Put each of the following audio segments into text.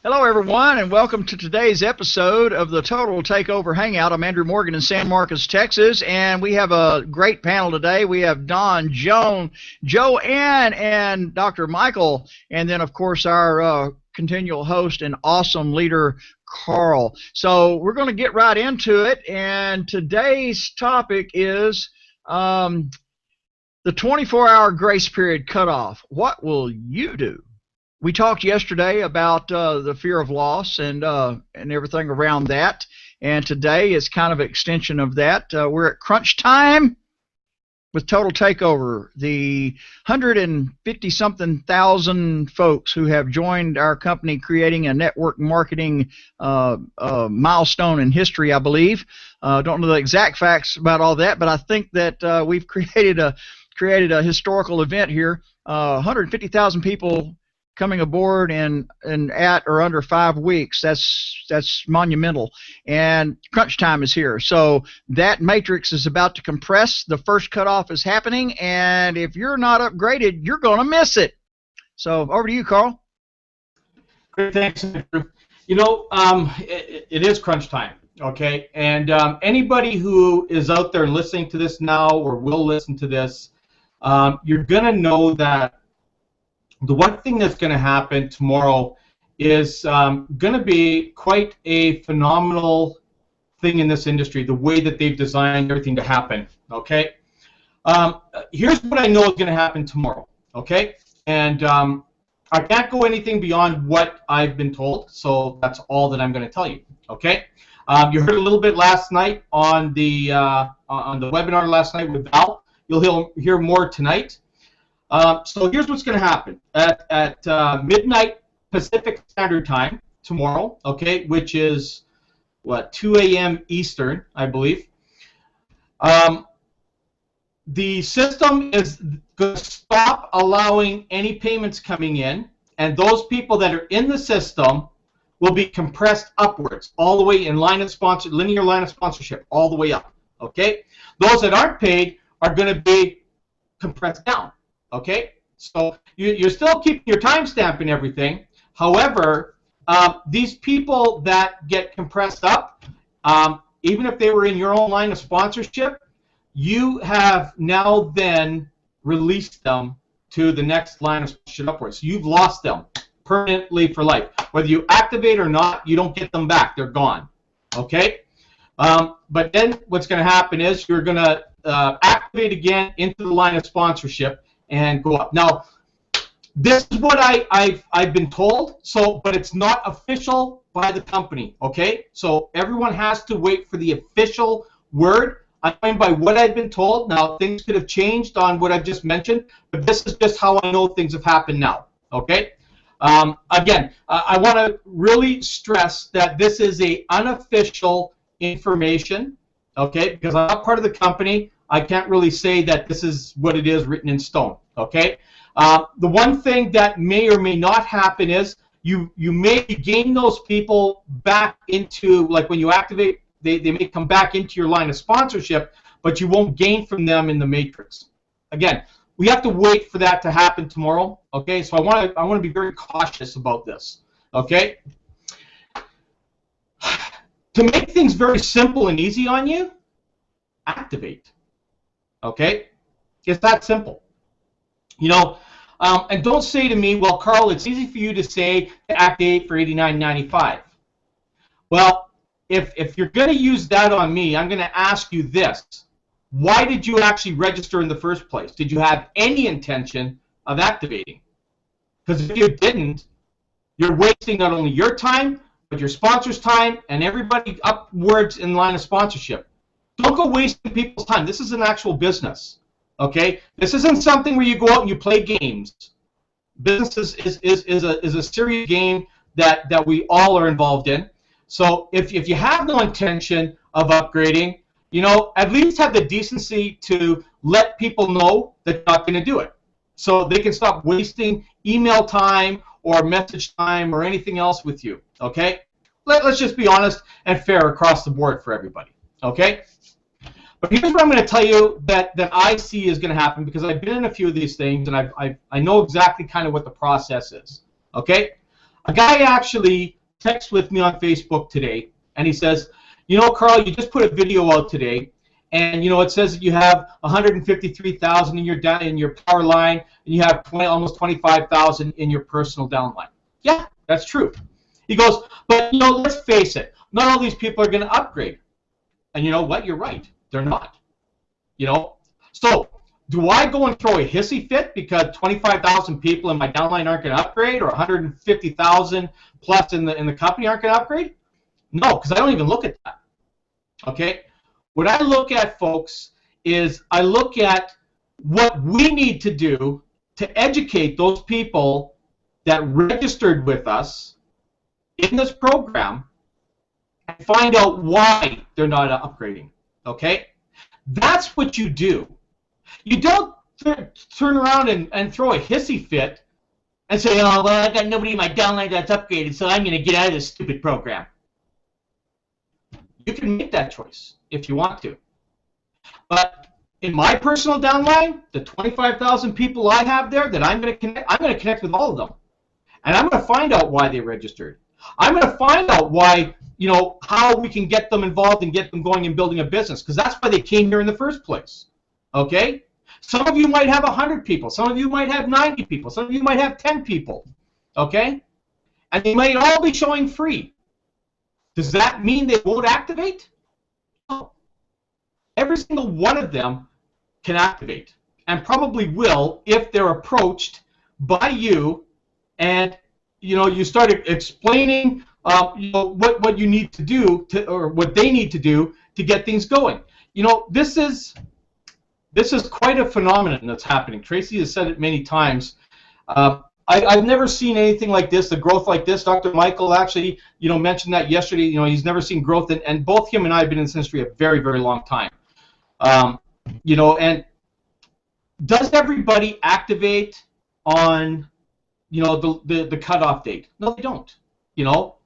Hello, everyone, and welcome to today's episode of the Total Takeover Hangout. I'm Andrew Morgan in San Marcos, Texas, and we have a great panel today. We have Don, Joanne, and Dr. Michael, and then, of course, our continual host and awesome leader, Carl. So we're going to get right into it, and today's topic is the 24-hour grace period cutoff. What will you do? We talked yesterday about the fear of loss and everything around that, and today is kind of an extension of that. We're at crunch time with Total Takeover. The 150-something thousand folks who have joined our company, creating a network marketing milestone in history, I believe. Don't know the exact facts about all that, but I think that we've created a historical event here. 150,000 people coming aboard in at or under 5 weeks. That's monumental, and crunch time is here. So that matrix is about to compress. The first cutoff is happening, and if you're not upgraded, you're going to miss it. So over to you, Carl. Great, thanks, Andrew. You know, it is crunch time, okay? And anybody who is out there listening to this now or will listen to this, you're going to know that the one thing that's going to happen tomorrow is going to be quite a phenomenal thing in this industry, the way that they've designed everything to happen, okay? Here's what I know is going to happen tomorrow, okay? And I can't go anything beyond what I've been told, so that's all that I'm going to tell you, okay? You heard a little bit last night on the webinar last night with Val. You'll hear more tonight. So here's what's going to happen. At midnight Pacific Standard Time tomorrow, okay, which is, what, 2 a.m. Eastern, I believe, the system is going to stop allowing any payments coming in, and those people that are in the system will be compressed upwards, all the way in linear line of sponsorship, all the way up, okay? Those that aren't paid are going to be compressed down. Okay, so you're still keeping your timestamp and everything. However, these people that get compressed up, even if they were in your own line of sponsorship, you have now then released them to the next line of sponsorship upwards. So you've lost them permanently for life. Whether you activate or not, you don't get them back. They're gone. Okay? But then what's going to happen is you're going to activate again into the line of sponsorship and go up. Now, this is what I've been told, but it's not official by the company, okay? So everyone has to wait for the official word. I'm going by what I've been told. Now, things could have changed on what I've just mentioned, but this is just how I know things have happened now, okay? Again, I want to really stress that this is a unofficial information, okay, because I'm not part of the company. I can't really say that this is what it is written in stone, okay? The one thing that may or may not happen is you may gain those people back into, like when you activate, they may come back into your line of sponsorship, but you won't gain from them in the matrix. Again, we have to wait for that to happen tomorrow, okay? So I want to be very cautious about this, okay? To make things very simple and easy on you, activate. Okay, it's that simple. You know, and don't say to me, well, Carl, it's easy for you to say to activate for $89.95. Well, if you're going to use that on me, I'm going to ask you this. Why did you actually register in the first place? Did you have any intention of activating? Because if you didn't, you're wasting not only your time, but your sponsor's time and everybody upwards in line of sponsorship. Don't go wasting people's time. This is an actual business, okay? This isn't something where you go out and you play games. Business is a serious game that we all are involved in. So if you have no intention of upgrading, you know, at least have the decency to let people know that you're not going to do it, so they can stop wasting email time or message time or anything else with you, okay? Let's just be honest and fair across the board for everybody, okay? But here's what I'm going to tell you that I see is going to happen, because I've been in a few of these things and I know exactly kind of what the process is. Okay, A guy actually texted with me on Facebook today, and he says, you know, Carl, you just put a video out today, and you know it says that you have 153,000 in your power line, and you have almost 25,000 in your personal downline. Yeah, that's true. He goes, but you know, let's face it, not all these people are going to upgrade. And you know what? You're right. They're not. You know, so do I go and throw a hissy fit because 25,000 people in my downline aren't going to upgrade, or 150,000 plus in the company aren't going to upgrade? No, because I don't even look at that. Okay? What I look at, folks, is I look at what we need to do to educate those people that registered with us in this program and find out why they're not upgrading. Okay? That's what you do. You don't turn around and throw a hissy fit and say, oh, well, I got nobody in my downline that's upgraded, so I'm going to get out of this stupid program. You can make that choice if you want to. But in my personal downline, the 25,000 people I have there that I'm going to connect with all of them. And I'm going to find out why they registered. I'm going to find out why, you know, how we can get them involved and get them going and building a business, because that's why they came here in the first place. Okay? Some of you might have 100 people. Some of you might have 90 people. Some of you might have 10 people. Okay? And they might all be showing free. Does that mean they won't activate? No. Every single one of them can activate, and probably will if they're approached by you, and you know, you started explaining you know, what you need to do or what they need to do to get things going. You know, this is quite a phenomenon that's happening. Tracy has said it many times. I've never seen anything like this, the growth like this. Dr. Michael actually, you know, mentioned that yesterday. You know, he's never seen growth, and both him and I have been in this industry a very, very long time. You know, and does everybody activate on, you know, the cutoff date? No, they don't. You know,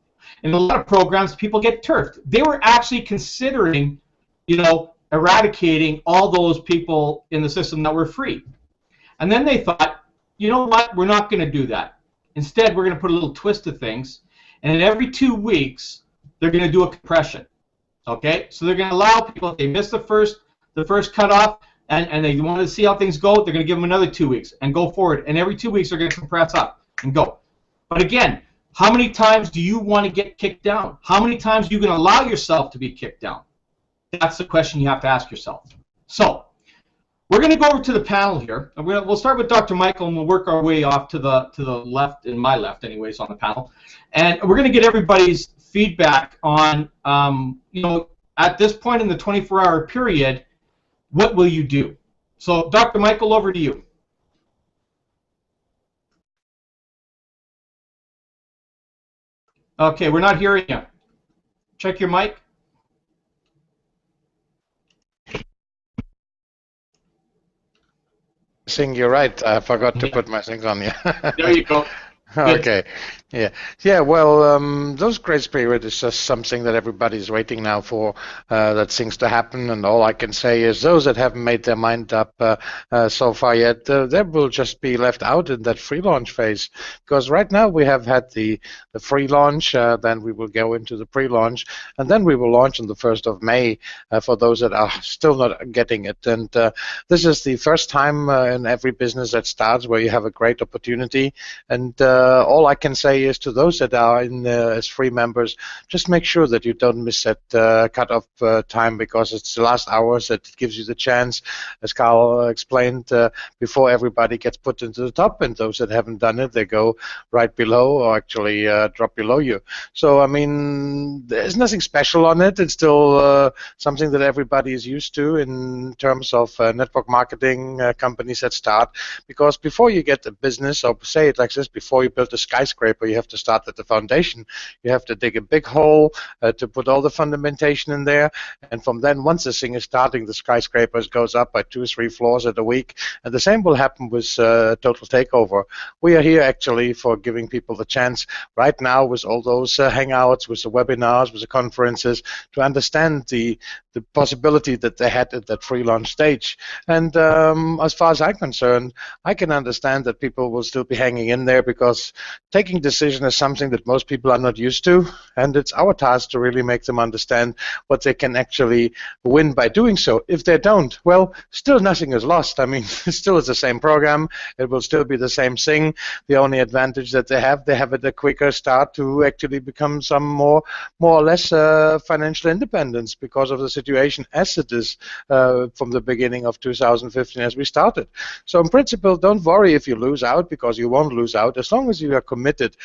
in a lot of programs, people get turfed. They were actually considering, you know, eradicating all those people in the system that were free, and then they thought, you know what, we're not going to do that. Instead, we're going to put a little twist to things, and every 2 weeks, they're going to do a compression. Okay, so they're going to allow people, if they miss the first cutoff, and they want to see how things go, they're going to give them another 2 weeks and go forward. And every 2 weeks, they're going to compress up and go. But again, how many times do you want to get kicked down? How many times are you going to allow yourself to be kicked down? That's the question you have to ask yourself. So we're going to go over to the panel here. And we'll start with Dr. Michael, and we'll work our way off to the left, in my left anyways, on the panel. And we're going to get everybody's feedback on, you know, at this point in the 24-hour period, what will you do? So, Dr. Michael, over to you. Okay, we're not hearing you. Check your mic. You're right. I forgot to put my things on. Yeah. There you go. Okay. Yeah. Well, those grace period is just something that everybody's waiting now for, that things to happen. And all I can say is those that haven't made their mind up so far yet, they will just be left out in that free launch phase. Because right now we have had the free launch, then we will go into the pre-launch, and then we will launch on the 1st of May for those that are still not getting it. And this is the first time in every business that starts where you have a great opportunity. And all I can say is to those that are in as free members, just make sure that you don't miss that cutoff time, because it's the last hours that gives you the chance, as Carl explained, before everybody gets put into the top, and those that haven't done it, they go right below, or actually drop below you. So, I mean, there's nothing special on it. It's still something that everybody is used to in terms of network marketing companies that start, because before you get a business, or say it like this, before you build a skyscraper, you have to start at the foundation. You have to dig a big hole to put all the fundamentation in there, and from then, once this thing is starting, the skyscraper goes up by 2 or 3 floors at a week, and the same will happen with Total Takeover. We are here actually for giving people the chance right now with all those hangouts, with the webinars, with the conferences, to understand the possibility that they had at that free launch stage. And as far as I'm concerned, I can understand that people will still be hanging in there, because because taking decision is something that most people are not used to, and it's our task to really make them understand what they can actually win by doing so. If they don't, well, still nothing is lost. I mean, still it's the same program. It will still be the same thing. The only advantage that they have it a quicker start to actually become some more or less financial independence because of the situation as it is from the beginning of 2015 as we started. So in principle, don't worry if you lose out, because you won't lose out as long as you are committed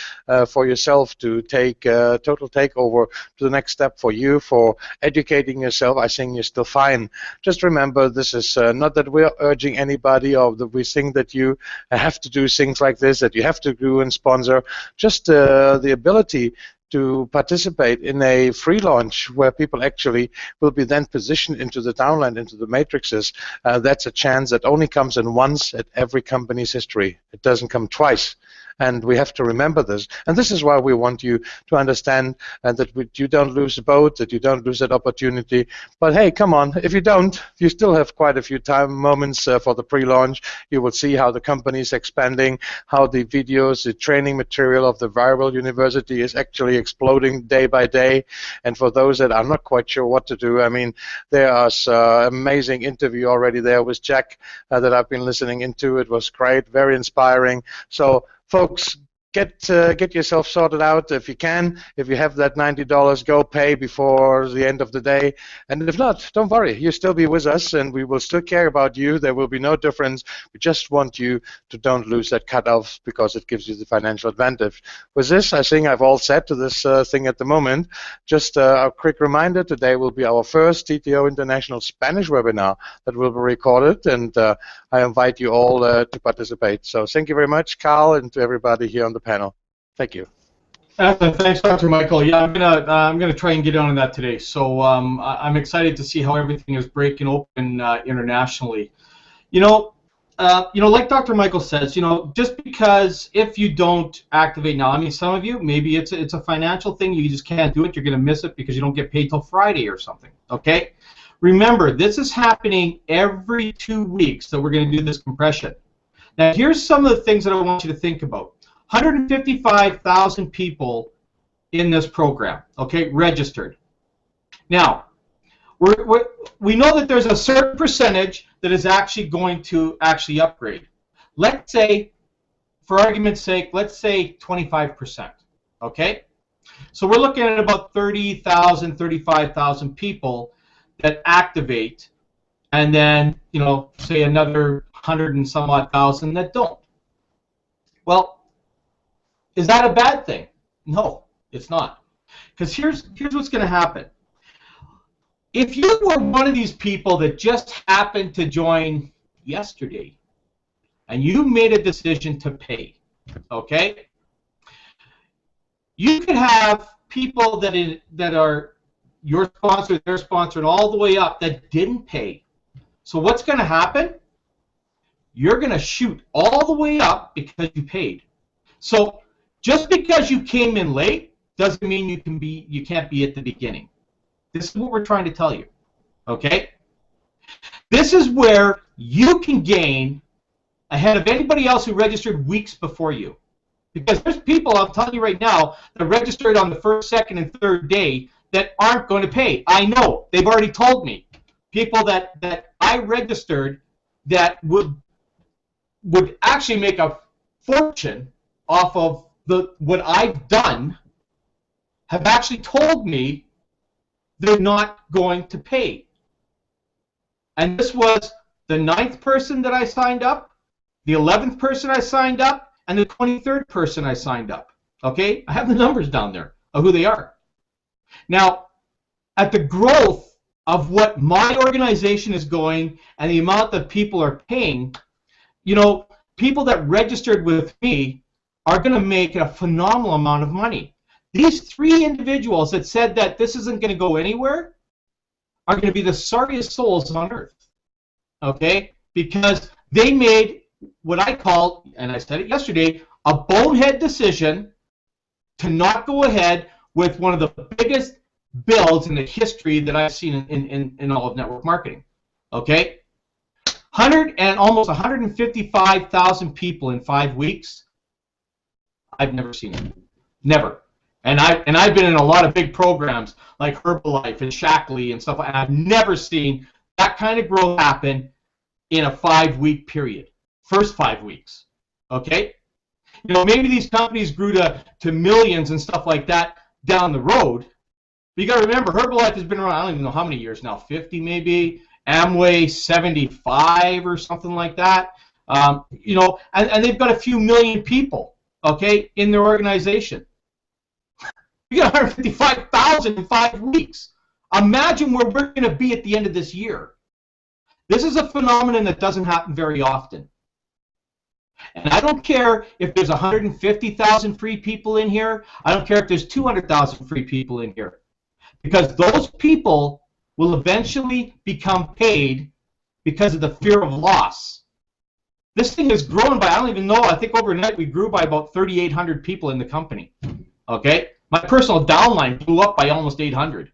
for yourself to take total takeover to the next step for you, for educating yourself. I think you're still fine. Just remember, this is not that we're urging anybody or that we think that you have to do things like this, that you have to do and sponsor. Just the ability to participate in a free launch where people actually will be then positioned into the downline, into the matrices. That's a chance that only comes in once at every company's history. It doesn't come twice. And we have to remember this. And this is why we want you to understand that you don't lose the boat, that you don't lose that opportunity. But hey, come on, if you don't, you still have quite a few moments for the pre-launch. You will see how the company is expanding, how the videos, the training material of the Viral University is actually exploding day by day. And for those that are not quite sure what to do, I mean, there's an amazing interview already there with Jack that I've been listening into. It was great, very inspiring. So folks, get yourself sorted out if you can. If you have that $90, go pay before the end of the day. And if not, don't worry. You'll still be with us, and we will still care about you. There will be no difference. We just want you to don't lose that cutoff because it gives you the financial advantage. With this, I think I've all said to this thing at the moment. Just a quick reminder, today will be our first TTO International Spanish webinar that will be recorded, and I invite you all to participate. So thank you very much, Carl, and to everybody here on the panel. Thank you. Thanks, Dr. Michael. Yeah, I'm gonna try and get on that today. So I'm excited to see how everything is breaking open internationally. Like Dr. Michael says, just because if you don't activate now, I mean, some of you maybe it's a financial thing. You just can't do it. You're gonna miss it because you don't get paid till Friday or something. Okay. Remember, this is happening every 2 weeks that we're gonna do this compression. Now, here's some of the things that I want you to think about. 155,000 people in this program, okay, registered. Now, we know that there's a certain percentage that is actually going to upgrade. Let's say, for argument's sake, let's say 25%, okay? So we're looking at about 30,000, 35,000 people that activate, and then, say another 100 and some odd thousand that don't. Well, is that a bad thing? No, it's not. Because here's what's going to happen. If you were one of these people that just happened to join yesterday, and you made a decision to pay, okay, you could have people that are your sponsor, their sponsor, and all the way up that didn't pay. So what's going to happen? You're going to shoot all the way up because you paid. So just because you came in late doesn't mean you can't be at the beginning. This is what we're trying to tell you. Okay? This is where you can gain ahead of anybody else who registered weeks before you. Because there's people, I'm telling you right now, that registered on the first, second, and third day that aren't going to pay. I know. They've already told me. People that I registered that would actually make a fortune off of what I've done have actually told me they're not going to pay. And this was the 9th person that I signed up, the 11th person I signed up, and the 23rd person I signed up. Okay? I have the numbers down there of who they are. Now, at the growth of what my organization is going and the amount that people are paying, people that registered with me are going to make a phenomenal amount of money. These 3 individuals that said that this isn't going to go anywhere are going to be the sorriest souls on earth, okay? Because they made what I call, and I said it yesterday, a bonehead decision to not go ahead with one of the biggest builds in the history that I've seen in all of network marketing, okay? Almost 155,000 people in 5 weeks. I've never seen it. Never. And I've been in a lot of big programs like Herbalife and Shackley and stuff, and I've never seen that kind of growth happen in a 5-week period. First 5 weeks. Okay? You know, maybe these companies grew to millions and stuff like that down the road. But you got to remember, Herbalife has been around, I don't even know how many years now, 50 maybe, Amway 75 or something like that. You know, and they've got a few million people, okay, in their organization. You got 155,000 in 5 weeks. Imagine where we're going to be at the end of this year. This is a phenomenon that doesn't happen very often. And I don't care if there's 150,000 free people in here. I don't care if there's 200,000 free people in here. Because those people will eventually become paid because of the fear of loss. This thing has grown by, I don't even know, I think overnight we grew by about 3,800 people in the company. Okay? My personal downline blew up by almost 800.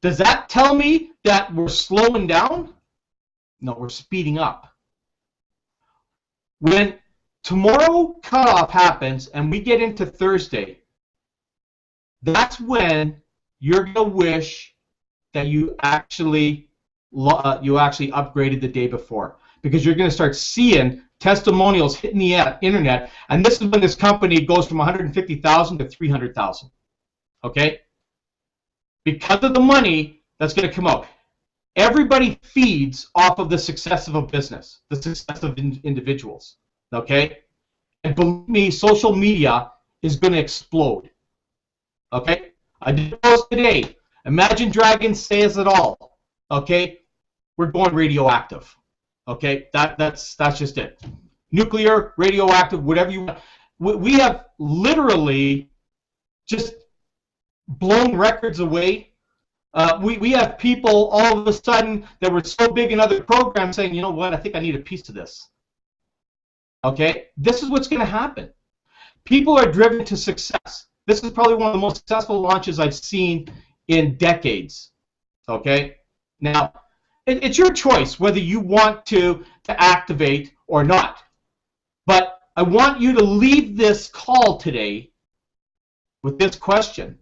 Does that tell me that we're slowing down? No, we're speeding up. When tomorrow cutoff happens and we get into Thursday, that's when you're going to wish that you actually upgraded the day before, because you're going to start seeing testimonials hitting the internet, and this is when this company goes from 150,000 to 300,000. Okay? Because of the money that's going to come out. Everybody feeds off of the success of a business, the success of individuals. Okay? And believe me, social media is going to explode. Okay? I did a post today. Imagine Dragon says it all. Okay? We're going radioactive. Okay? That's just it. Nuclear, radioactive, whatever you want. We have literally just blown records away. We have people all of a sudden that were so big in other programs saying, you know what, I think I need a piece of this. Okay? This is what's going to happen. People are driven to success. This is probably one of the most successful launches I've seen in decades. Okay? Now, it's your choice whether you want to activate or not. But I want you to leave this call today with this question.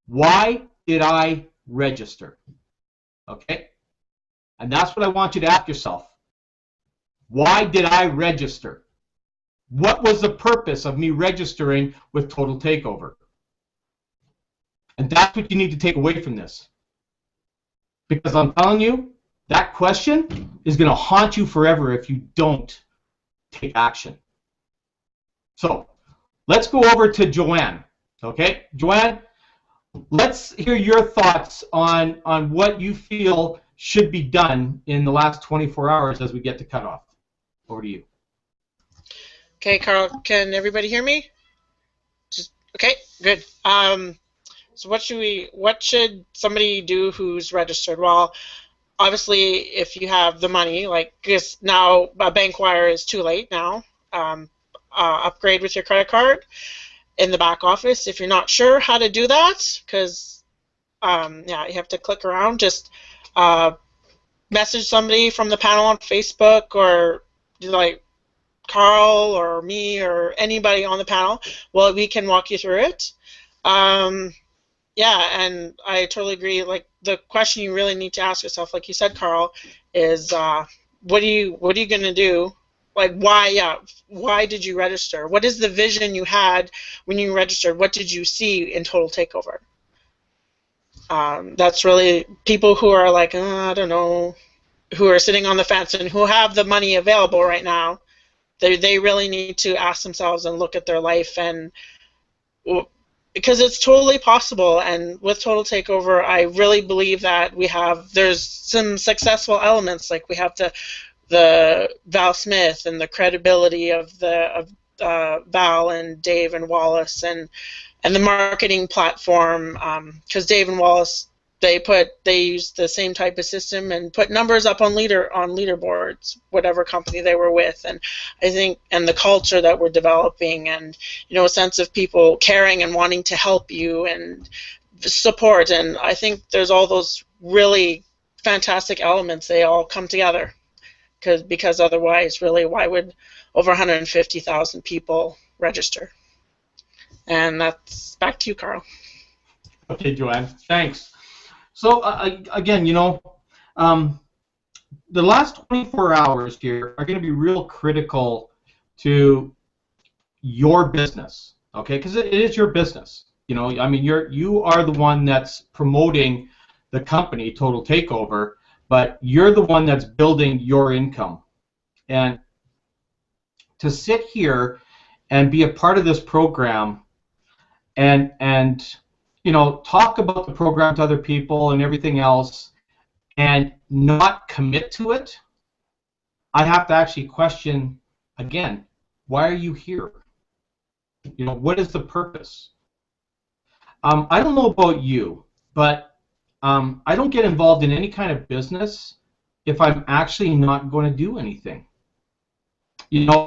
Why did I register? Okay? And that's what I want you to ask yourself. Why did I register? What was the purpose of me registering with Total Takeover? And that's what you need to take away from this. Because I'm telling you, that question is going to haunt you forever if you don't take action. So, let's go over to Joanne. Okay? Joanne, let's hear your thoughts on what you feel should be done in the last 24 hours as we get to cutoff. Over to you. Okay, Carl, can everybody hear me? Okay, good. So what should somebody do who's registered? Well, obviously, if you have the money, like, because now a bank wire is too late now. Upgrade with your credit card in the back office. If you're not sure how to do that, because yeah, you have to click around. Just message somebody from the panel on Facebook, or like Carl or me or anybody on the panel. Well, we can walk you through it. Yeah, and I totally agree. Like, the question you really need to ask yourself, like you said, Carl, is what are you going to do? Like, why? Yeah, why did you register? What is the vision you had when you registered? What did you see in Total Takeover? That's really people who are like, I don't know, who are sitting on the fence and who have the money available right now. They really need to ask themselves and look at their life, and because it's totally possible. And with Total Takeover, I really believe that there's some successful elements, like we have the Val Smith and the credibility of Val and Dave and Wallace, and the marketing platform, because Dave and Wallace, they use the same type of system and put numbers up on leaderboards, whatever company they were with. And I think, and the culture that we're developing, and a sense of people caring and wanting to help you and support. And I think there's all those really fantastic elements. They all come together, because otherwise, really, why would over 150,000 people register. And that's back to you, Carl. Okay, Joanne, thanks. So again, you know, the last 24 hours here are going to be real critical to your business, okay? Because it is your business. You know, I mean, you are the one that's promoting the company, Total Takeover, but you're the one that's building your income. And to sit here and be a part of this program and you know, talk about the program to other people and everything else and not commit to it, I have to actually question again, why are you here? You know, what is the purpose? I don't know about you, but I don't get involved in any kind of business if I'm actually not going to do anything. You know,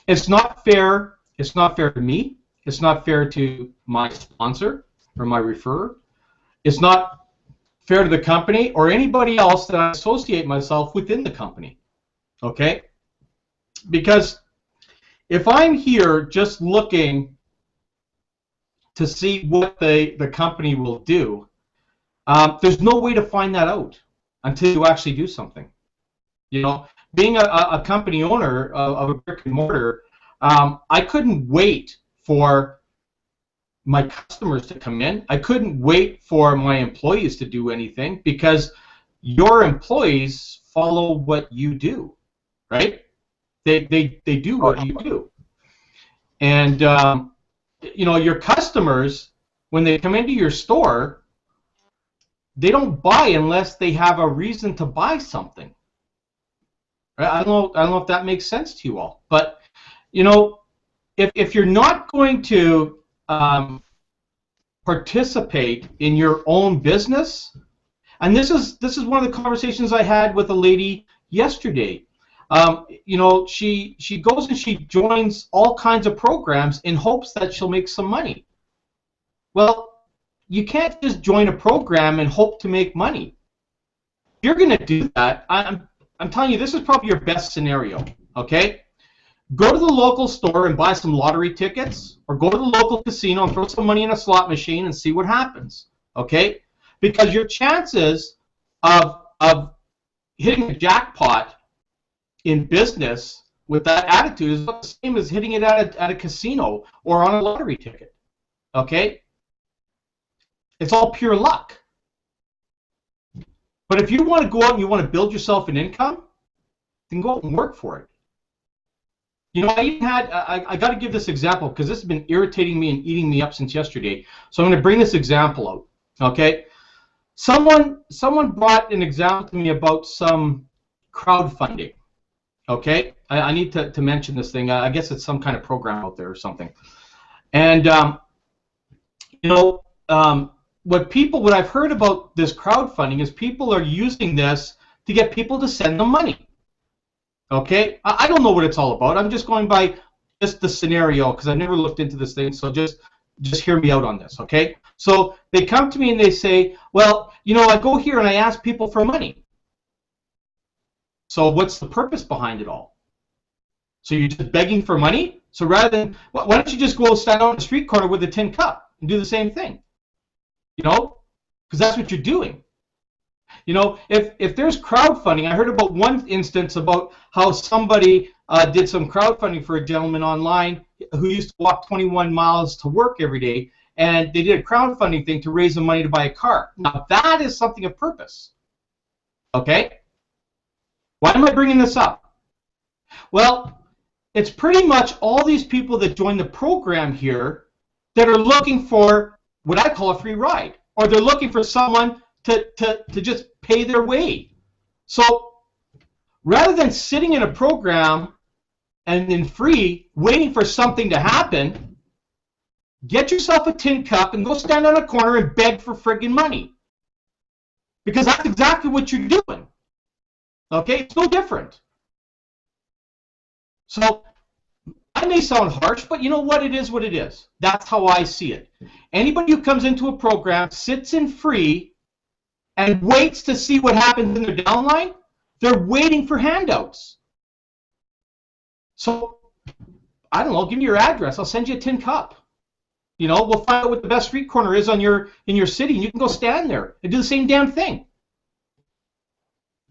it's not fair. It's not fair to me. It's not fair to my sponsor or my referrer. It's not fair to the company or anybody else that I associate myself within the company. Okay? Because if I'm here just looking to see what the company will do, there's no way to find that out until you actually do something. You know, being a company owner of a brick and mortar, I couldn't wait for my customers to come in. I couldn't wait for my employees to do anything because your employees follow what you do, right? They do what you do. And you know, your customers, when they come into your store, they don't buy unless they have a reason to buy something. Right? I don't know if that makes sense to you all, but you know, if you're not going to participate in your own business, and this is one of the conversations I had with a lady yesterday. You know, she goes and she joins all kinds of programs in hopes that she'll make some money. Well, you can't just join a program and hope to make money. If you're going to do that, I'm telling you, this is probably your best scenario, okay? Go to the local store and buy some lottery tickets, or go to the local casino and throw some money in a slot machine and see what happens, okay? Because your chances of hitting a jackpot in business with that attitude is not the same as hitting it at a casino or on a lottery ticket, okay? It's all pure luck. But if you want to go out and you want to build yourself an income, then go out and work for it. You know, I got to give this example because this has been irritating me and eating me up since yesterday. So I'm going to bring this example out, okay? Someone brought an example to me about some crowdfunding, okay? I need to mention this thing. I guess it's some kind of program out there or something. And, you know, what I've heard about this crowdfunding is people are using this to get people to send them money. Okay, I don't know what it's all about. I'm just going by just the scenario because I never looked into this thing. So just hear me out on this, okay? So they come to me and they say, well, you know, I go here and I ask people for money. So what's the purpose behind it all? So you're just begging for money? So rather than, why don't you just go stand on the street corner with a tin cup and do the same thing? You know, because that's what you're doing. You know, if there's crowdfunding, I heard about one instance about how somebody did some crowdfunding for a gentleman online who used to walk 21 miles to work every day, and they did a crowdfunding thing to raise the money to buy a car. Now, that is something of purpose. Okay? Why am I bringing this up? Well, it's pretty much all these people that join the program here that are looking for what I call a free ride, or they're looking for someone to just pay their way. So rather than sitting in a program and in free waiting for something to happen, get yourself a tin cup and go stand on a corner and beg for friggin' money. Because that's exactly what you're doing. Okay? It's no different. So I may sound harsh, but you know what? It is what it is. That's how I see it. Anybody who comes into a program, sits in free, and waits to see what happens in their downline, they're waiting for handouts. So I don't know, give me your address. I'll send you a tin cup. You know, we'll find out what the best street corner is in your city, and you can go stand there and do the same damn thing.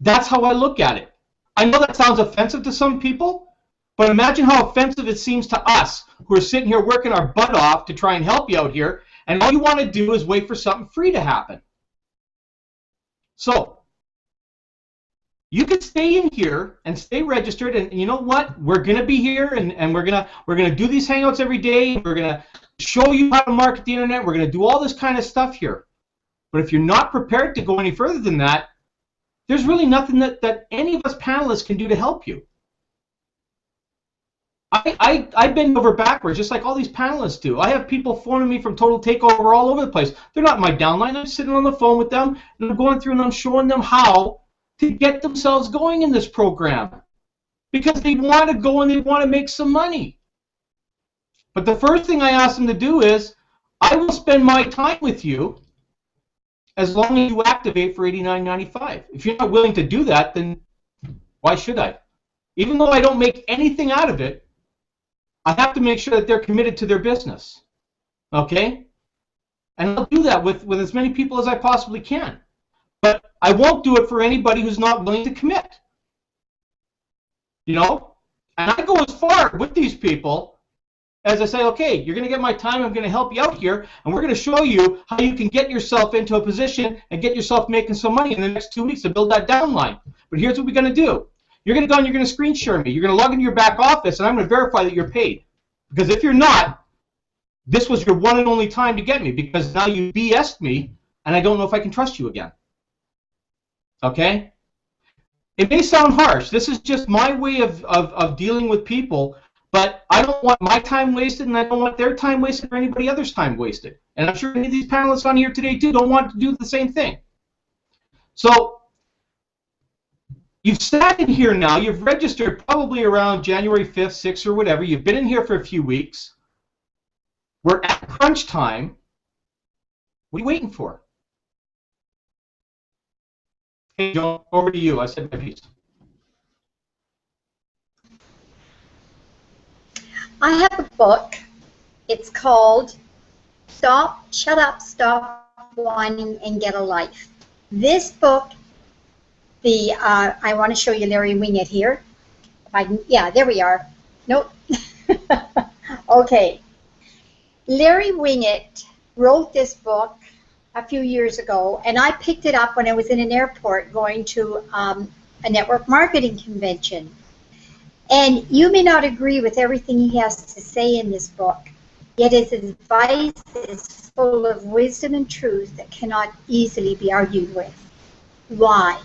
That's how I look at it. I know that sounds offensive to some people, but imagine how offensive it seems to us who are sitting here working our butt off to try and help you out here, and all you want to do is wait for something free to happen. So, you can stay in here and stay registered, and you know what? We're going to be here, and we're gonna do these hangouts every day. We're going to show you how to market the internet. We're going to do all this kind of stuff here. But if you're not prepared to go any further than that, there's really nothing that any of us panelists can do to help you. I bend over backwards, just like all these panelists do. I have people phoning me from Total Takeover all over the place. They're not in my downline. I'm sitting on the phone with them, and I'm going through and I'm showing them how to get themselves going in this program, because they want to go and they want to make some money. But the first thing I ask them to do is, I will spend my time with you as long as you activate for $89.95. If you're not willing to do that, then why should I? Even though I don't make anything out of it, I have to make sure that they're committed to their business. Okay? And I'll do that with as many people as I possibly can. But I won't do it for anybody who's not willing to commit. You know? And I go as far with these people as I say, okay, you're going to get my time, I'm going to help you out here, and we're going to show you how you can get yourself into a position and get yourself making some money in the next 2 weeks to build that downline. But here's what we're going to do. You're going to go and you're going to screen share me. You're going to log into your back office, and I'm going to verify that you're paid. Because if you're not, this was your one and only time to get me, because now you BS'd me, and I don't know if I can trust you again. Okay? It may sound harsh. This is just my way of dealing with people, but I don't want my time wasted, and I don't want their time wasted or anybody else's time wasted. And I'm sure any of these panelists on here today, too, don't want to do the same thing. So you've sat in here now. You've registered probably around January 5th, 6th, or whatever. You've been in here for a few weeks. We're at crunch time. What are you waiting for? Hey, Joan, over to you. I said my piece. I have a book. It's called Shut Up, Stop Whining, and Get a Life. This book, I want to show you Larry Wingett here. Yeah, there we are. Nope. Okay. Larry Wingett wrote this book a few years ago, and I picked it up when I was in an airport going to a network marketing convention. And you may not agree with everything he has to say in this book, yet his advice is full of wisdom and truth that cannot easily be argued with. Why?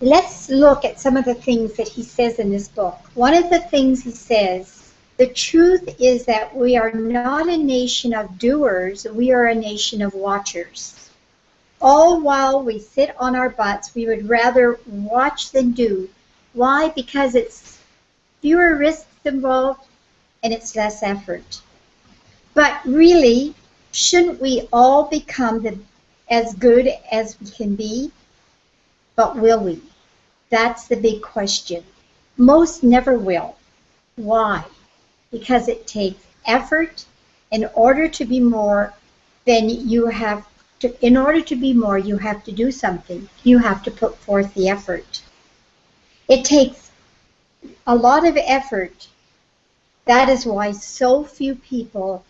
Let's look at some of the things that he says in this book. One of the things he says, the truth is that we are not a nation of doers, we are a nation of watchers. All while we sit on our butts, we would rather watch than do. Why? Because it's fewer risks involved and it's less effort. But really, shouldn't we all become as good as we can be? But will we? That's the big question. Most never will. Why? Because it takes effort. In order to be more, then you have to, in order to be more, you have to do something. You have to put forth the effort. It takes a lot of effort. That is why so few people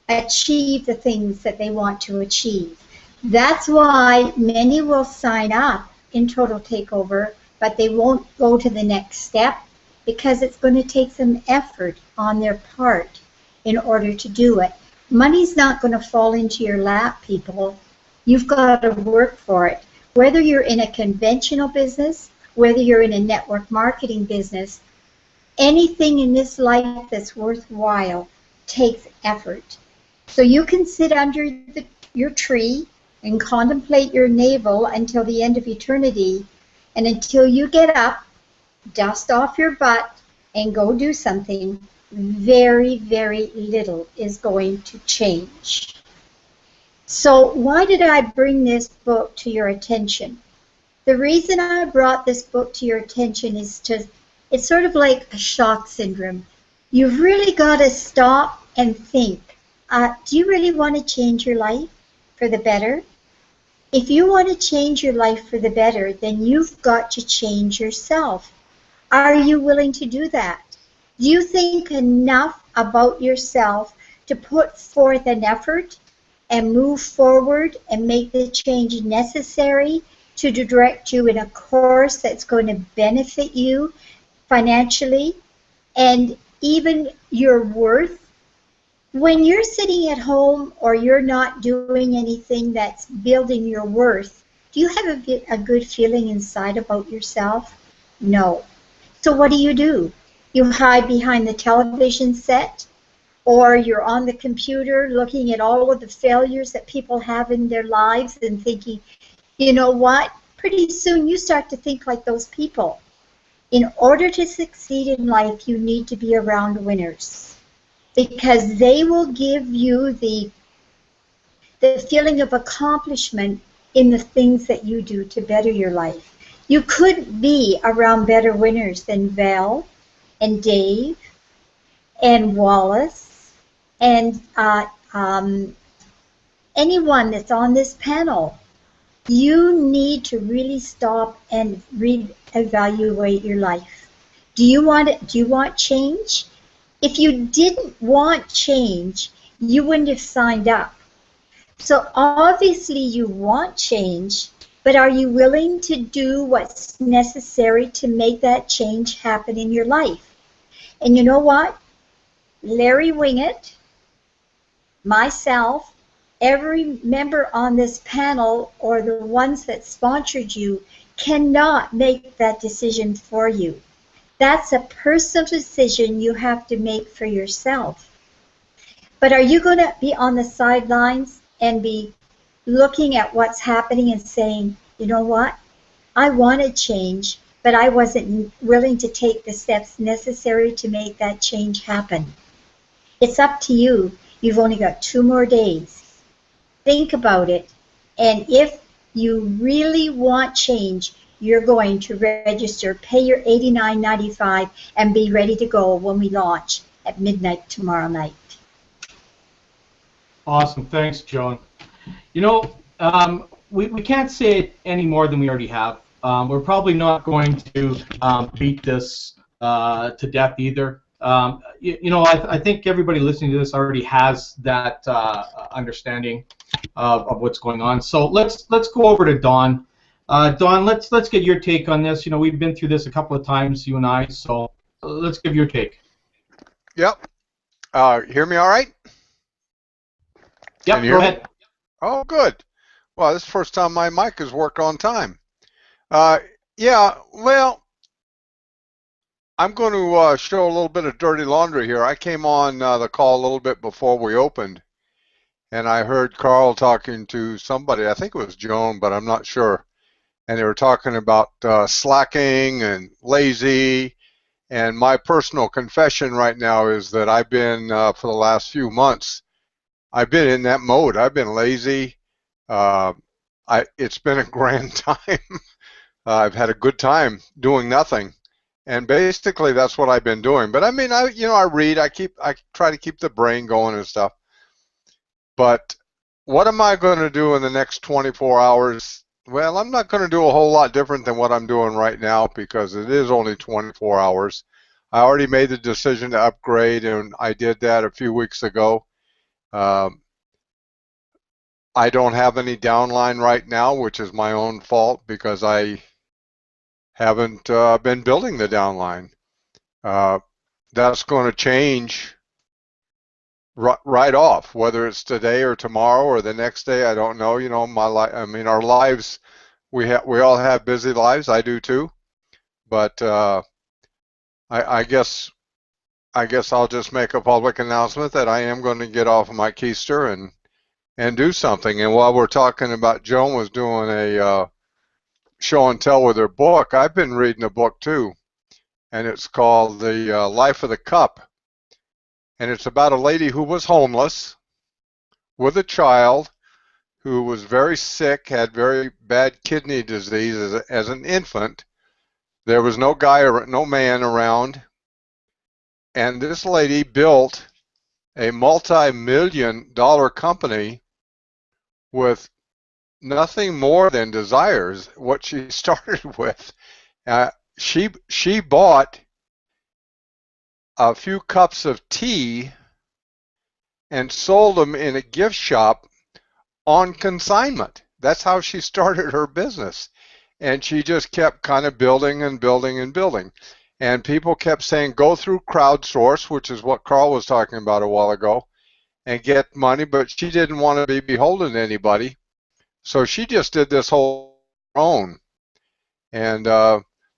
achieve the things that they want to achieve. That's why many will sign up in Total Takeover, but they won't go to the next step because it's going to take some effort on their part in order to do it. Money's not going to fall into your lap, people. You've got to work for it. Whether you're in a conventional business, whether you're in a network marketing business, anything in this life that's worthwhile takes effort. So you can sit under your tree and contemplate your navel until the end of eternity, and until you get up, dust off your butt, and go do something, very, very little is going to change. So why did I bring this book to your attention? The reason I brought this book to your attention is to It's sort of like a shock syndrome. You've really got to stop and think. Do you really want to change your life for the better? If you want to change your life for the better, then you've got to change yourself. Are you willing to do that? Do you think enough about yourself to put forth an effort and move forward and make the change necessary to direct you in a course that's going to benefit you financially and even your worth? When you're sitting at home or you're not doing anything that's building your worth, do you have a good feeling inside about yourself? No. So what do? You hide behind the television set, or you're on the computer looking at all of the failures that people have in their lives and thinking, you know what? Pretty soon you start to think like those people. In order to succeed in life, you need to be around winners, because they will give you the feeling of accomplishment in the things that you do to better your life. You could be around better winners than Val and Dave and Wallace and anyone that's on this panel. You need to really stop and reevaluate your life. Do you want change? If you didn't want change, you wouldn't have signed up. So obviously you want change, but are you willing to do what's necessary to make that change happen in your life? And you know what? Larry Wingett, myself, every member on this panel or the ones that sponsored you cannot make that decision for you. That's a personal decision you have to make for yourself. But are you going to be on the sidelines and be looking at what's happening and saying, you know what, I want to change, but I wasn't willing to take the steps necessary to make that change happen? It's up to you. You've only got 2 more days. Think about it. And if you really want change, you're going to register, pay your $89.95, and be ready to go when we launch at midnight tomorrow night. Awesome. Thanks, Joan. You know, we can't say it any more than we already have. We're probably not going to beat this to death either. You know, I think everybody listening to this already has that understanding of what's going on. So let's go over to Don. Don, let's get your take on this. You know, we've been through this a couple of times, you and I. So let's give your take. Yep. Hear me all right? Yep. Go ahead. Oh, good. Well, this is the first time my mic has worked on time. Yeah. Well, I'm going to show a little bit of dirty laundry here. I came on the call a little bit before we opened, and I heard Carl talking to somebody. I think it was Joan, but I'm not sure. And they were talking about slacking and lazy. And my personal confession right now is that I've been, for the last few months, I've been in that mode. I've been lazy. It's been a grand time. I've had a good time doing nothing. And basically that's what I've been doing. But I mean, I read, I try to keep the brain going and stuff. But what am I going to do in the next 24 hours? Well, I'm not going to do a whole lot different than what I'm doing right now, because it is only 24 hours. I already made the decision to upgrade, and I did that a few weeks ago. I don't have any downline right now, which is my own fault because I haven't been building the downline. That's going to change right off, whether it's today or tomorrow or the next day. I don't know. You know, I mean, our lives, we all have busy lives. I do too. But I guess I'll just make a public announcement that I am going to get off of my keister and do something. And while we're talking about, Joan was doing a show and tell with her book. I've been reading a book too, and it's called The Life of the Cup. And it's about a lady who was homeless with a child who was very sick, had very bad kidney disease as an infant. There was no guy or no man around, and this lady built a multi-million-dollar company with nothing more than desires. What she started with, she bought a few cups of tea and sold them in a gift shop on consignment. That's how she started her business. And she just kept kind of building and building and building. And people kept saying, go through crowdsource, which is what Carl was talking about a while ago, and get money. But she didn't want to be beholden to anybody. So she just did this whole own. And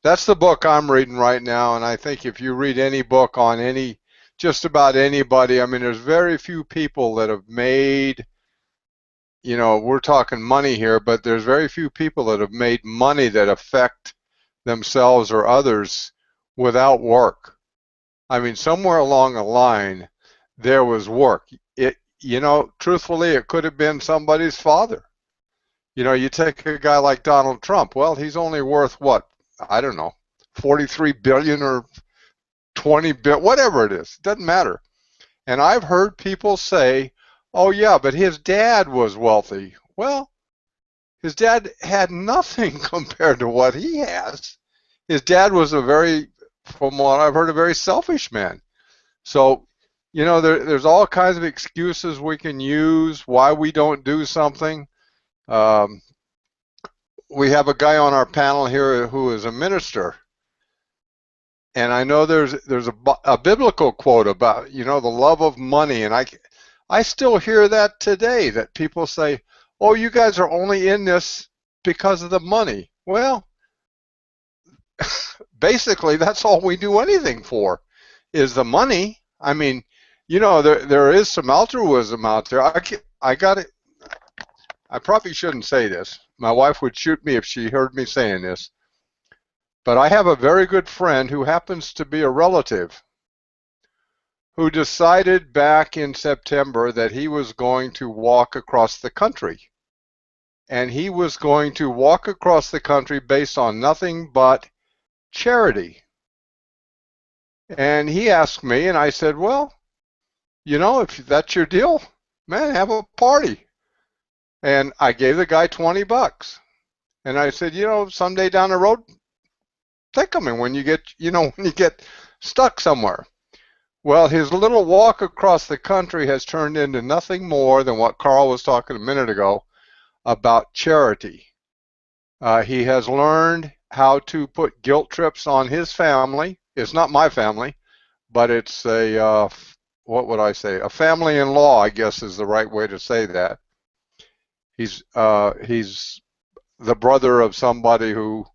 that's the book I'm reading right now. And I think if you read any book on just about anybody, I mean, there's very few people that have made, we're talking money here, but there's very few people that have made money that affect themselves or others without work. I mean, somewhere along the line, there was work. Truthfully, it could have been somebody's father. You take a guy like Donald Trump. Well, he's only worth what? I don't know, 43 billion or 20 billion, whatever it is. It doesn't matter. And I've heard people say, oh, yeah, but his dad was wealthy. Well, his dad had nothing compared to what he has. His dad was from what I've heard, a very selfish man. So, there's all kinds of excuses we can use why we don't do something. We have a guy on our panel here who is a minister. And I know there's a biblical quote about, the love of money. And I still hear that today, that people say, oh, you guys are only in this because of the money. Well, basically, that's all we do anything for, is the money. I mean, there is some altruism out there. I got it. I probably shouldn't say this. My wife would shoot me if she heard me saying this. But I have a very good friend who happens to be a relative who decided back in September that he was going to walk across the country. And he was going to walk across the country based on nothing but charity. And he asked me, and I said, well, if that's your deal, man, have a party. And I gave the guy $20. And I said, someday down the road, think of me when you get stuck somewhere. Well, his little walk across the country has turned into nothing more than what Carl was talking a minute ago about charity. He has learned how to put guilt trips on his family. It's not my family, but it's what would I say? A family-in-law, I guess, is the right way to say that. He's the brother of somebody who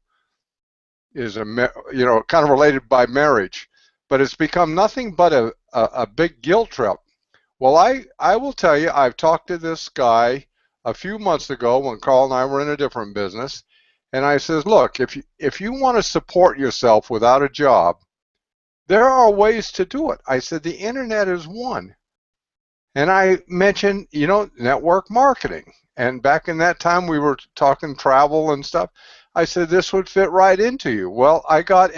is kind of related by marriage, but it's become nothing but a big guilt trip. Well, I will tell you, I've talked to this guy a few months ago when Carl and I were in a different business, and I says, look, if you want to support yourself without a job, there are ways to do it. I said the internet is one, and I mentioned network marketing. And back in that time, we were talking travel and stuff. I said, this would fit right into you. Well, I got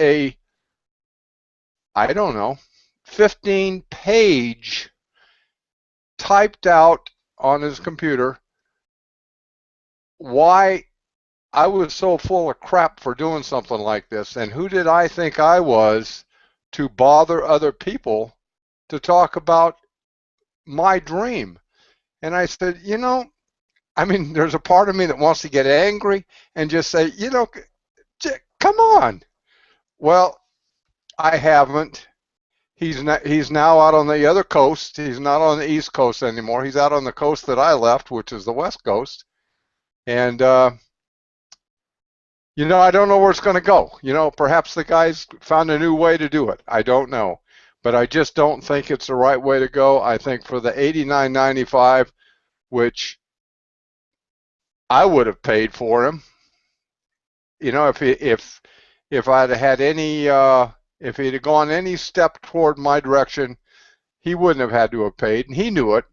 15-page typed out on his computer why I was so full of crap for doing something like this. And who did I think I was to bother other people to talk about my dream? And I said, there's a part of me that wants to get angry and just say, come on. Well, I haven't. He's now out on the other coast. He's not on the East Coast anymore. He's out on the coast that I left, which is the West Coast. And, I don't know where it's going to go. Perhaps the guy's found a new way to do it. I don't know. But I just don't think it's the right way to go. I think for the $89.95, which I would have paid for him, if I'd had any, if he'd have gone any step toward my direction, he wouldn't have had to have paid, and he knew it.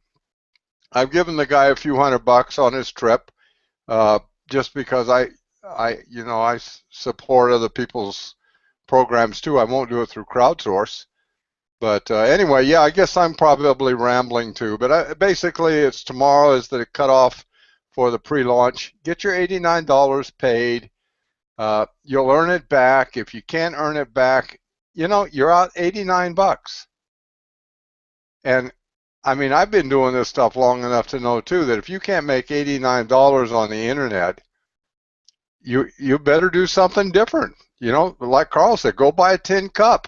I've given the guy a few $100 on his trip, just because I support other people's programs too. I won't do it through crowdsource. But anyway, yeah, I guess I'm probably rambling too. But basically, it's tomorrow is the cutoff for the pre-launch. Get your $89 paid. You'll earn it back. If you can't earn it back, you know, you're out 89 bucks. And I mean, I've been doing this stuff long enough to know too that if you can't make $89 on the internet, you better do something different. You know, like Carl said, go buy a tin cup.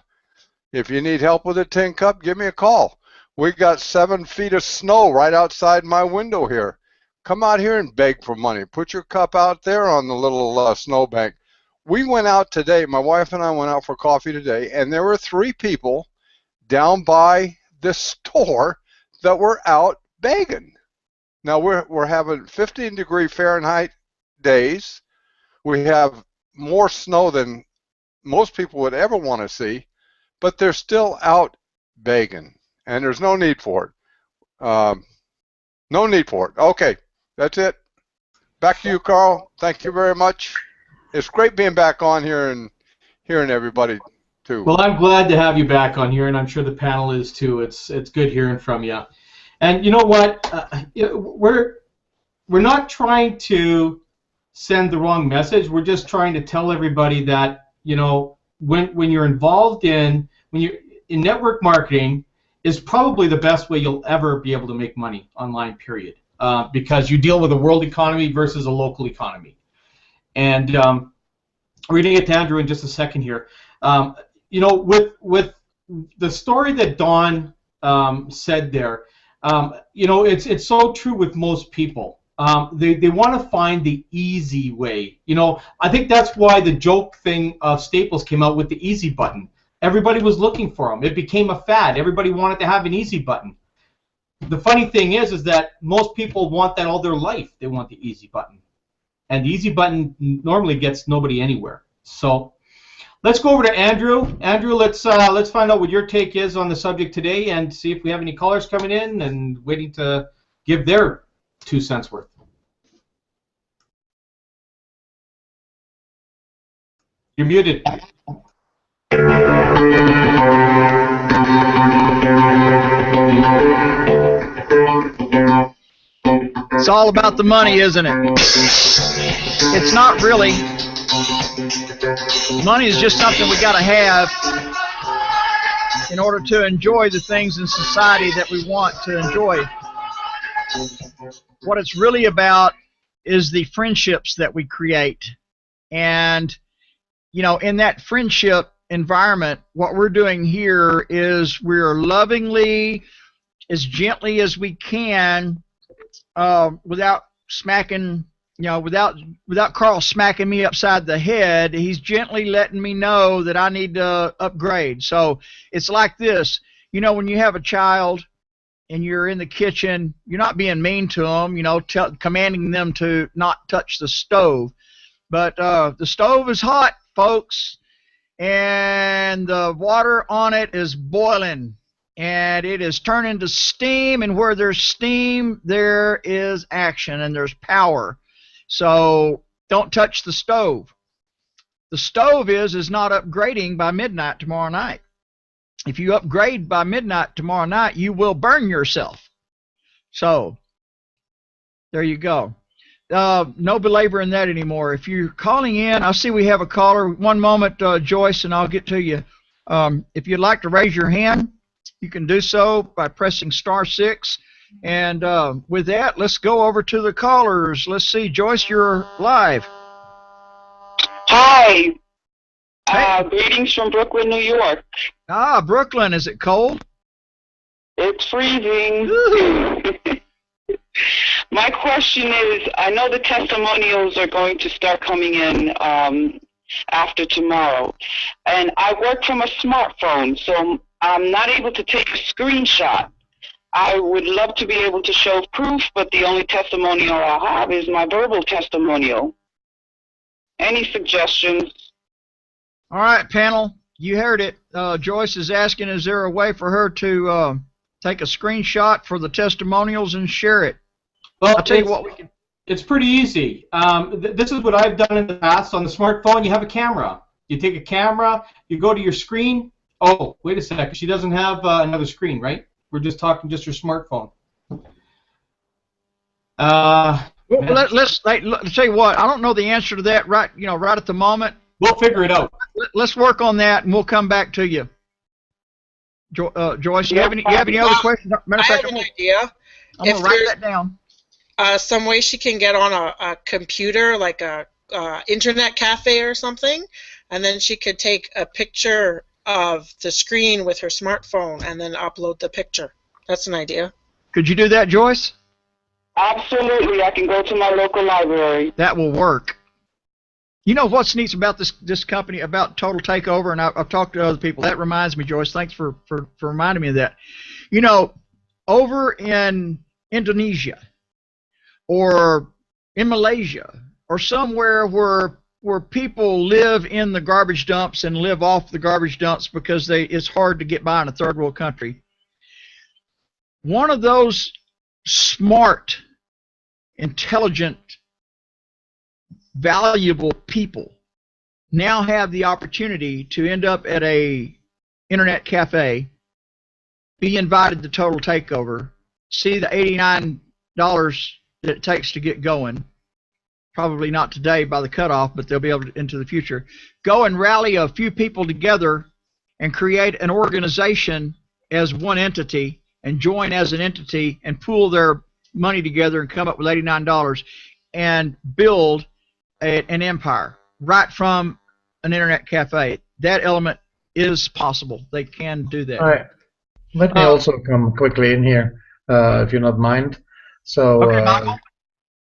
If you need help with a tin cup, give me a call. We got 7 feet of snow right outside my window here. Come out here and beg for money. Put your cup out there on the little snowbank. We went out today, my wife and I went out for coffee today, and there were 3 people down by this store that were out begging. Now we're having 15-degree Fahrenheit days. We have more snow than most people would ever want to see, but they're still out begging, and there's no need for it. No need for it. Okay, that's it. Back to you, Carl. Thank you very much. It's great being back on here and hearing everybody too. Well, I'm glad to have you back on here, and I'm sure the panel is too. It's good hearing from you. And you know what? We're not trying to send the wrong message. We're just trying to tell everybody that, you know, when you're involved in network marketing is probably the best way you'll ever be able to make money online, period. Because you deal with a world economy versus a local economy. And we're going to get to Andrew in just a second here. You know, with the story that Don said there, you know, it's so true with most people. They want to find the easy way. You know, I think that's why the joke thing of Staples came out with the easy button. Everybody was looking for them. It became a fad. Everybody wanted to have an easy button. The funny thing is that most people want that all their life. They want the easy button. And the easy button normally gets nobody anywhere. So let's go over to Andrew. Andrew, let's find out what your take is on the subject today and see if we have any callers coming in and waiting to give their 2 cents worth. You're muted. It's all about the money, isn't it? It's not really. Money is just something we got to have in order to enjoy the things in society that we want to enjoy. What it's really about is the friendships that we create. And, you know, in that friendship environment, what we're doing here is we're lovingly, as gently as we can, without smacking, you know, without Carl smacking me upside the head, he's gently letting me know that I need to upgrade. So it's like this, you know, when you have a child and you're in the kitchen, you're not being mean to them, you know, commanding them to not touch the stove. But the stove is hot, folks, and the water on it is boiling. And it is turning to steam, and where there's steam, there is action and there's power. So don't touch the stove. The stove is not upgrading by midnight tomorrow night. If you upgrade by midnight tomorrow night, you will burn yourself. So there you go. No belaboring that anymore. If you're calling in, I see we have a caller. One moment, Joyce, and I'll get to you. If you'd like to raise your hand, you can do so by pressing *6. And with that, let's go over to the callers. Let's see, Joyce, you're live. Hi. Hey. Greetings from Brooklyn, New York. Ah, Brooklyn. Is it cold? It's freezing. My question is, I know the testimonials are going to start coming in after tomorrow. And I work from a smartphone, so I'm not able to take a screenshot. I would love to be able to show proof, but the only testimonial I'll have is my verbal testimonial. Any suggestions? All right, panel, you heard it. Joyce is asking, is there a way for her to take a screenshot for the testimonials and share it? Well, I'll tell you what we can. It's pretty easy. This is what I've done in the past. On the smartphone, you have a camera. You take a camera, you go to your screen. Oh, wait a second. She doesn't have another screen, right? We're just talking just her smartphone. Well, let's tell you what. I don't know the answer to that right at the moment. We'll figure it out. Let's work on that, and we'll come back to you. Joyce, you have any other questions? Matter of fact, I have an idea. I'm going to write that down. Some way she can get on a computer, like a internet cafe or something, and then she could take a picture of the screen with her smartphone and then upload the picture. That's an idea. Could you do that, Joyce? Absolutely. I can go to my local library. That will work. You know what's neat about this company, about Total Takeover, and I've talked to other people. That reminds me, Joyce, thanks for reminding me of that. You know, over in Indonesia or in Malaysia or somewhere where people live in the garbage dumps and live off the garbage dumps because it's hard to get by in a third world country. One of those smart, intelligent, valuable people now have the opportunity to end up at a internet cafe, be invited to Total Takeover, see the $89 that it takes to get going, probably not today by the cutoff, but they'll be able to into the future, go and rally a few people together and create an organization as one entity and join as an entity and pool their money together and come up with $89 and build an empire right from an internet cafe. That element is possible. They can do that. All right. Let me also come quickly in here, if you not mind. So, okay, Michael.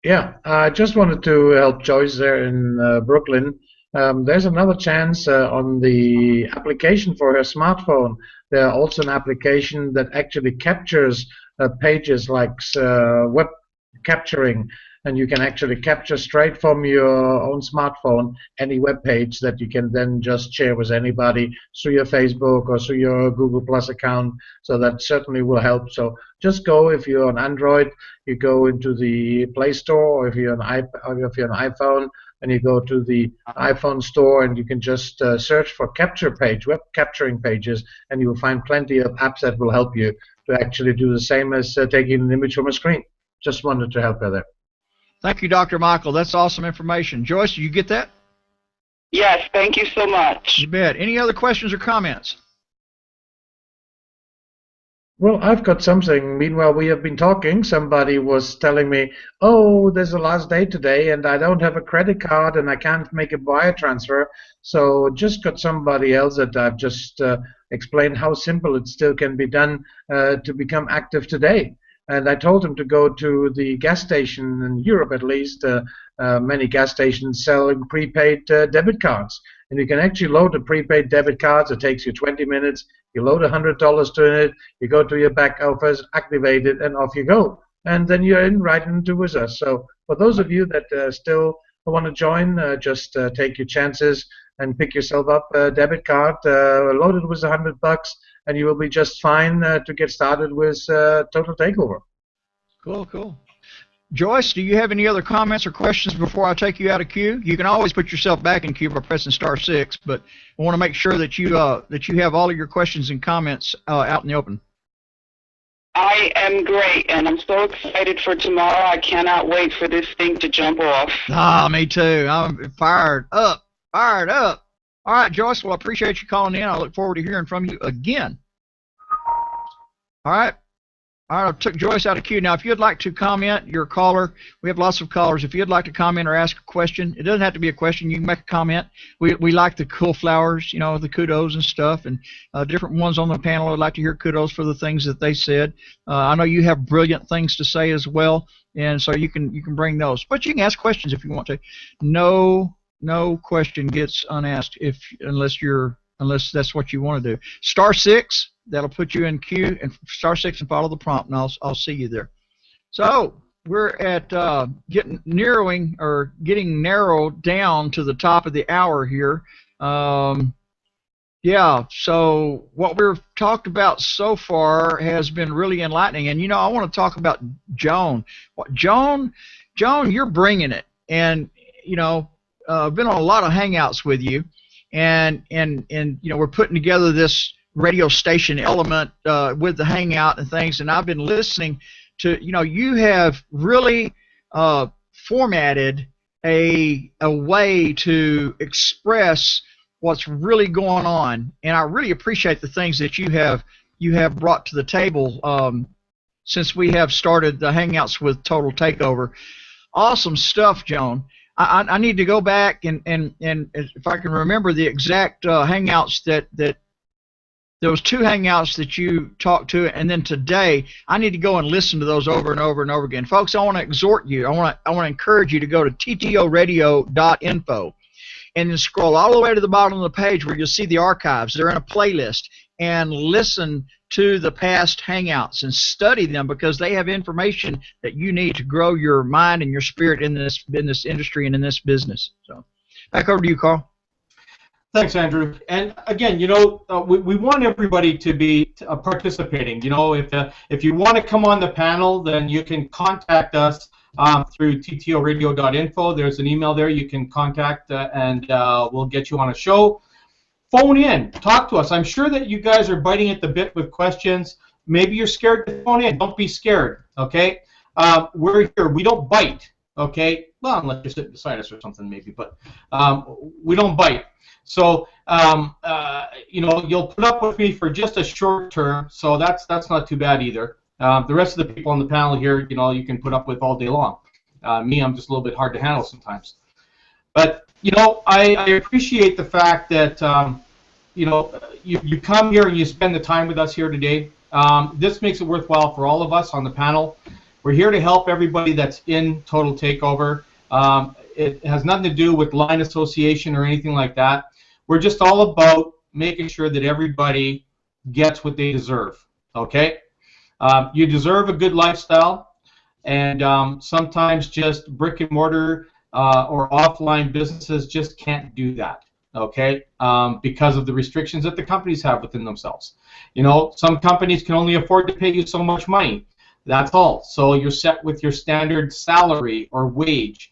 Yeah, I just wanted to help Joyce there in Brooklyn. There's another chance on the application for her smartphone. There's also an application that actually captures pages like web capturing, and you can actually capture straight from your own smartphone any web page that you can then just share with anybody through your Facebook or through your Google Plus account. So that certainly will help. So just go, if you're on Android, you go into the Play Store, or if you're an iPhone, and you go to the iPhone store, and you can just search for capture page, web capturing pages, and you will find plenty of apps that will help you to actually do the same as taking an image from a screen. Just wanted to help you there. Thank you, Dr. Michael. That's awesome information. Joyce, did you get that? Yes, thank you so much. You bet. Any other questions or comments? Well, I've got something. Meanwhile, we have been talking. Somebody was telling me, oh, there's the last day today, and I don't have a credit card, and I can't make a wire transfer. So just got somebody else that I've just explained how simple it still can be done to become active today. And I told him to go to the gas station in Europe, at least. Many gas stations selling prepaid debit cards. And you can actually load the prepaid debit cards. It takes you 20 minutes. You load $100 to it. You go to your back office, activate it, and off you go. And then you're in right into with us. So for those of you that still want to join, just take your chances and pick yourself up a debit card. Load it with $100. And you will be just fine to get started with Total Takeover. Cool, cool. Joyce, do you have any other comments or questions before I take you out of queue? You can always put yourself back in queue by pressing *6, but I want to make sure that you have all of your questions and comments out in the open. I am great, and I'm so excited for tomorrow. I cannot wait for this thing to jump off. Ah, me too. I'm fired up. Fired up. All right, Joyce, well, I appreciate you calling in. I look forward to hearing from you again. All right. All right, I took Joyce out of queue. Now, if you'd like to comment, you're a caller. We have lots of callers. If you'd like to comment or ask a question, it doesn't have to be a question. You can make a comment. We like the cool flowers, you know, the kudos and stuff, and different ones on the panel would like to hear kudos for the things that they said. I know you have brilliant things to say as well, and so you can bring those. But you can ask questions if you want to. No question gets unasked unless that's what you want to do. *6, that'll put you in queue, and *6 and follow the prompt, and I'll see you there. So we're at getting narrowed down to the top of the hour here. Yeah. So what we've talked about so far has been really enlightening, and I want to talk about Joan. Joan, you're bringing it, and I've been on a lot of hangouts with you, and we're putting together this radio station element with the Hangout and things, and I've been listening to, you have really formatted a way to express what's really going on, and I really appreciate the things that you have brought to the table since we have started the Hangouts with Total Takeover. Awesome stuff, Joan. I need to go back and if I can remember the exact Hangouts that there was 2 Hangouts that you talked to, and then today I need to go and listen to those over and over and over again. Folks, I want to exhort you. I want to encourage you to go to ttoradio.info and then scroll all the way to the bottom of the page where you'll see the archives. They're in a playlist, and listen to the past Hangouts and study them, because they have information that you need to grow your mind and your spirit in this industry and in this business. So, back over to you, Carl. Thanks, Andrew. And again, we want everybody to be participating. If you want to come on the panel, then you can contact us through ttoradio.info. There's an email there you can contact, and we'll get you on a show. Phone in, talk to us. I'm sure that you guys are biting at the bit with questions. Maybe you're scared to phone in. Don't be scared, okay? We're here. We don't bite, okay? Well, unless you're sitting beside us or something, maybe, but we don't bite. So, you'll put up with me for just a short term, so that's not too bad either. The rest of the people on the panel here, you can put up with all day long. Me, I'm just a little bit hard to handle sometimes. But, I appreciate the fact that, you come here and you spend the time with us here today. This makes it worthwhile for all of us on the panel. We're here to help everybody that's in Total Takeover. It has nothing to do with line association or anything like that. We're just all about making sure that everybody gets what they deserve, okay? You deserve a good lifestyle, and sometimes just brick and mortar or offline businesses just can't do that, okay? Because of the restrictions that the companies have within themselves. Some companies can only afford to pay you so much money. That's all. So you're set with your standard salary or wage.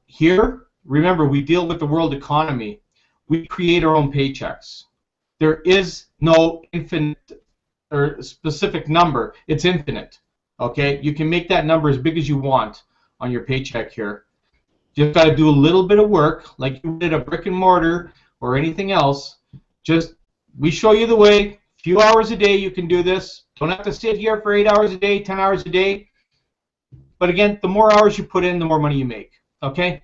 Here, remember, we deal with the world economy. We create our own paychecks. There is no infinite or specific number. It's infinite. Okay? You can make that number as big as you want on your paycheck here. Just got to do a little bit of work, like you did a brick and mortar or anything else. We show you the way. A few hours a day you can do this. Don't have to sit here for 8 hours a day, 10 hours a day. But again, the more hours you put in, the more money you make. Okay?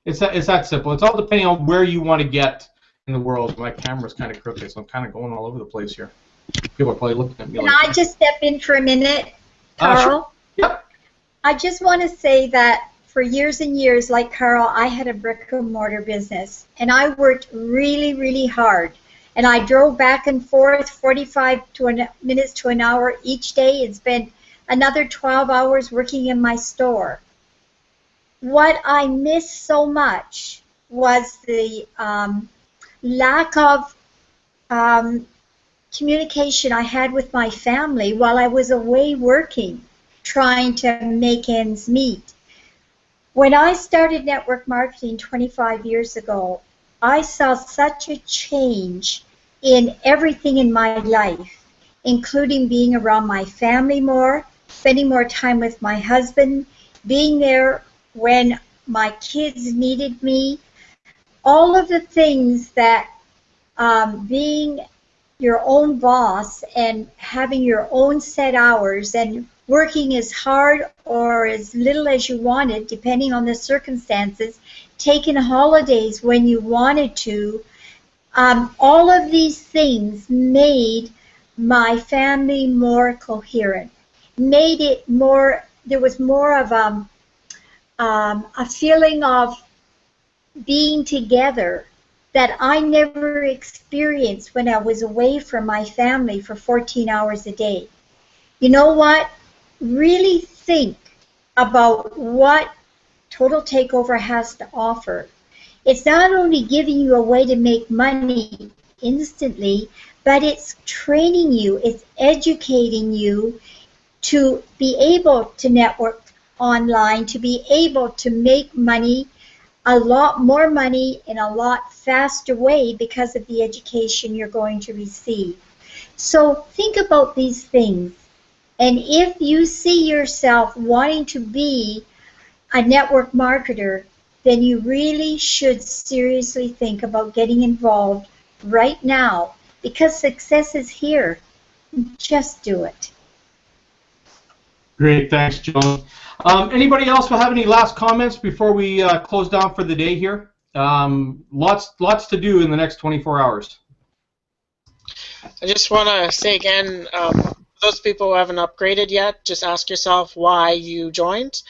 It's that simple. It's all depending on where you want to get in the world. My camera's kind of crooked, so I'm kind of going all over the place here. People are probably looking at me. Can I just step in for a minute, Carl? Sure. Yep. I just want to say that for years and years, like Carl, I had a brick and mortar business, and I worked really, really hard. And I drove back and forth 45 minutes to an hour each day and spent another 12 hours working in my store. What I missed so much was the lack of communication I had with my family while I was away working, trying to make ends meet. When I started network marketing 25 years ago, I saw such a change in everything in my life, including being around my family more, spending more time with my husband, being there when my kids needed me. All of the things that being your own boss and having your own set hours and working as hard or as little as you wanted, depending on the circumstances, taking holidays when you wanted to, all of these things made my family more coherent, made it more, there was more of a feeling of being together that I never experienced when I was away from my family for 14 hours a day. You know what? Really think about what Total Takeover has to offer. It's not only giving you a way to make money instantly, but it's training you, it's educating you to be able to network online, to be able to make money a lot more money in a lot faster way because of the education you're going to receive. So think about these things. And if you see yourself wanting to be a network marketer, then you really should seriously think about getting involved right now, because success is here. Just do it. Great, thanks, Joan. Anybody else will have any last comments before we close down for the day here? Lots to do in the next 24 hours. I just want to say again, those people who haven't upgraded yet, just ask yourself why you joined.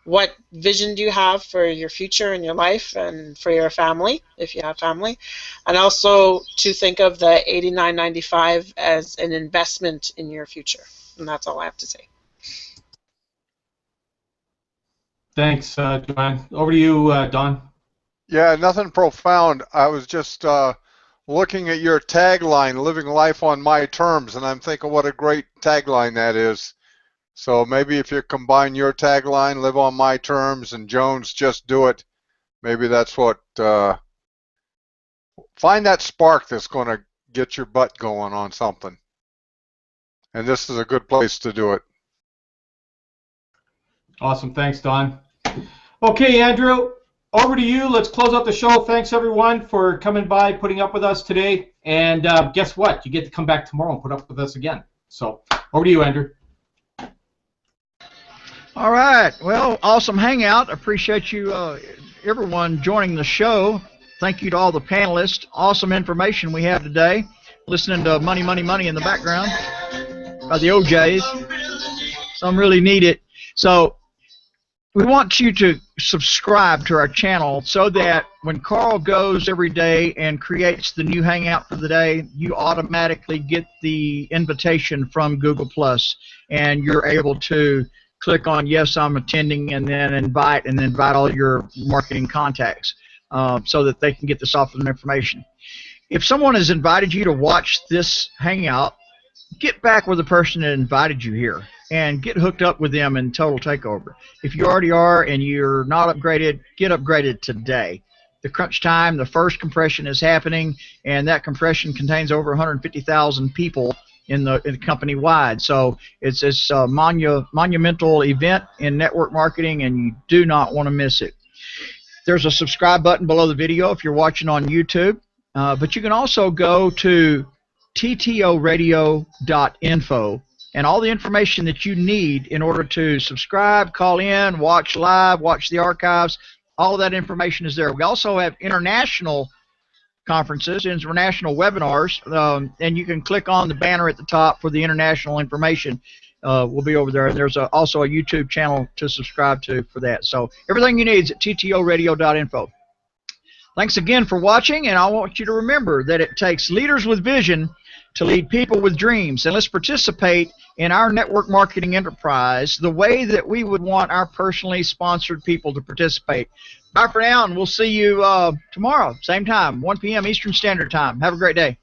What vision do you have for your future and your life and for your family, if you have family? And also to think of the $89.95 as an investment in your future. And that's all I have to say. Thanks, Joanne. Over to you, Don. Yeah, nothing profound. I was just looking at your tagline, living life on my terms, and I'm thinking what a great tagline that is. So maybe if you combine your tagline, live on my terms, and Joan's just do it, maybe that's what, find that spark that's going to get your butt going on something. And this is a good place to do it. Awesome, thanks, Don. Okay, Andrew, over to you. Let's close out the show. Thanks, everyone, for coming by, putting up with us today. And guess what? You get to come back tomorrow and put up with us again. So over to you, Andrew. All right. Well, awesome hangout. Appreciate you, everyone, joining the show. Thank you to all the panelists. Awesome information we have today. Listening to Money, Money, Money in the background by the OJs. Some really need it. So we want you to subscribe to our channel so that when Carl goes every day and creates the new hangout for the day, you automatically get the invitation from Google+, and you're able to click on yes, I'm attending, and then invite all your marketing contacts so that they can get this off of them information. If someone has invited you to watch this hangout, get back with the person that invited you here and get hooked up with them in Total Takeover. If you already are and you're not upgraded, get upgraded today. The crunch time, the first compression is happening, and that compression contains over 150,000 people in the company wide. So it's this monumental event in network marketing, and you do not want to miss it. There's a subscribe button below the video if you're watching on YouTube, but you can also go to ttoradio.info, and all the information that you need in order to subscribe, call in, watch live, watch the archives, all of that information is there. We also have international conferences, international webinars, and you can click on the banner at the top for the international information. Will be over there. And there's also a YouTube channel to subscribe to for that. So everything you need is at ttoradio.info. Thanks again for watching, and I want you to remember that it takes leaders with vision to lead people with dreams. And let's participate in our network marketing enterprise the way that we would want our personally sponsored people to participate. Bye for now, and we'll see you tomorrow, same time, 1 p.m. Eastern Standard Time. Have a great day.